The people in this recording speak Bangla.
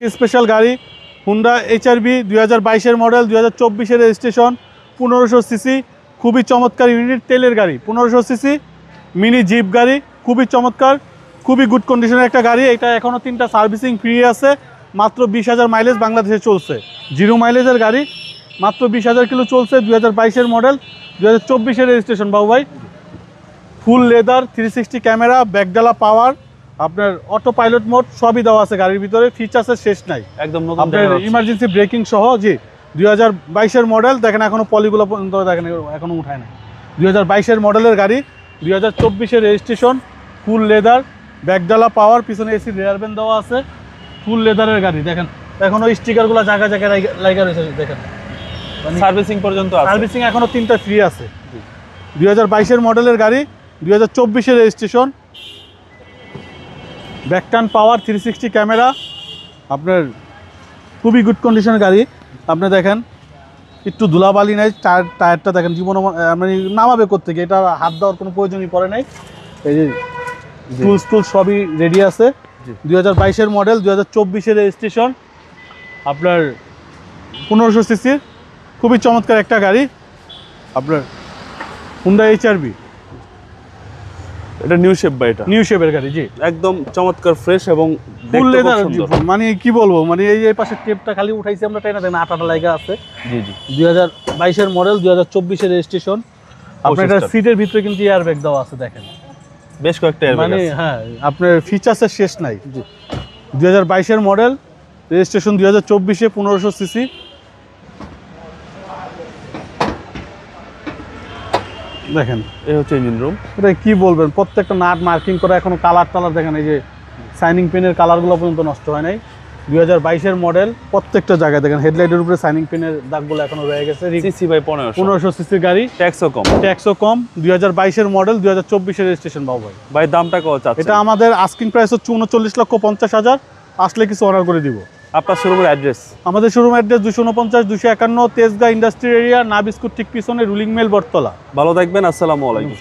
স্পেশাল গাড়ি হুন্ডা এইচআরভি 2022-এর মডেল, 2024-এর রেজিস্ট্রেশন, 1500 সিসি, খুবই চমৎকার ইউনিট তেলের গাড়ি। 1500 সিসি মিনি জিপ গাড়ি, খুবই চমৎকার, খুবই গুড কন্ডিশনের একটা গাড়ি। এটা এখনও 3টা সার্ভিসিং ফ্রি আছে। মাত্র 20,000 মাইলেজ বাংলাদেশে চলছে। 0 মাইলেজের গাড়ি, মাত্র 20,000 কিলো চলছে। 2022-এর মডেল, 2024-এর রেজিস্ট্রেশন বাবু ভাই। ফুল লেদার, 360 ক্যামেরা, ব্যাকডালা পাওয়ার, আপনার অটো পাইলট মোড সবই দেওয়া আছে গাড়ির ভিতরে। ফিচার্সের শেষ নাই, একদম নতুন। আপনার ইমার্জেন্সি ব্রেকিং সহ। জি 2022-এর মডেল দেখেন, এখনো পলিগুলো পর্যন্ত দেখেন এখনো উঠায় নাই। 2022-এর মডেলের গাড়ি, 2024-এর রেজিস্ট্রেশন, ফুল লেদার, ব্যাকডালা পাওয়ার, পিছনে এসি রেয়ার ব্যান্ড দেওয়া আছে। ফুল লেদারের গাড়ি দেখেন, এখনো স্টিকারগুলো জায়গায় জায়গায় লাগা রয়েছে দেখেন। সার্ভিসিং পর্যন্ত আছে। সার্ভিসিং এখনো 3টা ফ্রি আছে। 2022-এর মডেলের গাড়ি, 2024-এর রেজিস্ট্রেশন, ব্যাকটার্ন পাওয়ার, 360 ক্যামেরা, আপনার খুবই গুড কন্ডিশনের গাড়ি। আপনি দেখেন একটু ধুলাবালি নাই, টায়ারটা দেখেন জীবন মানে নামাবে কোত্থেকে, এটা হাত দেওয়ার কোনো প্রয়োজনই পড়ে নাই। এই যে টুলস সবই রেডি আছে। 2022-এর মডেল, 2024-এর রেজিস্ট্রেশন, আপনার 1500 সিসির খুবই চমৎকার একটা গাড়ি। আপনার হুন্ডা এইচআরভি, এটা নিউ শেপ বা এটা নিউ শেপের গাড়ি। জি একদম চমৎকার ফ্রেশ এবং ফুল লেদার। মানে কি বলবো, মানে এই পাশে টেপটা খালি উঠাইছি আমরা, তাই না দেখেন আটাটা লাগা আছে। জি জি 2022-এর মডেল, 2024-এর রেজিস্ট্রেশন। আপনার এটা সিটের ভিতরে কিন্তু এয়ার ব্যাগ দেওয়া আছে দেখেন, বেশ কয়েকটা মানে হ্যাঁ আপনার ফিচার্সের শেষ নাই। 2022-এর মডেল, রেজিস্ট্রেশন 2024-এ, 1500 সিসি। দেখেন এই হচ্ছে ইঞ্জিন রুম। এটা কি বলবেন, প্রত্যেকটা নাট মার্কিং করা, এখনো কালার টালার দেখেন, এই যে সাইনিং পেনের কালারগুলো পর্যন্ত নষ্ট হয় নাই। 2022-এর মডেল, প্রত্যেকটা জায়গায় দেখেন হেডলাইটের উপরে সাইনিং পেনের দাগগুলো এখনো রয়ে গেছে। সিসি বাই 1500 সিসির গাড়ি, ট্যাক্সও কম। 2022-এর মডেল, 2024-এর রেজিস্ট্রেশন বাবু ভাই। ভাই দামটা কত চাচ্ছেন? এটা আমাদের আস্কিং প্রাইস হচ্ছে 39,50,000। আসলে কিছু অর্ডার করে দিব। আপনার শোরুমের অ্যাড্রেস? আমাদের showroom address 249-251 Tejgaon industry area, না বিস্কুট ঠিক পিছনে, রুলিং মেল বটতলা। ভালো থাকবেন, আসসালামু আলাইকুম।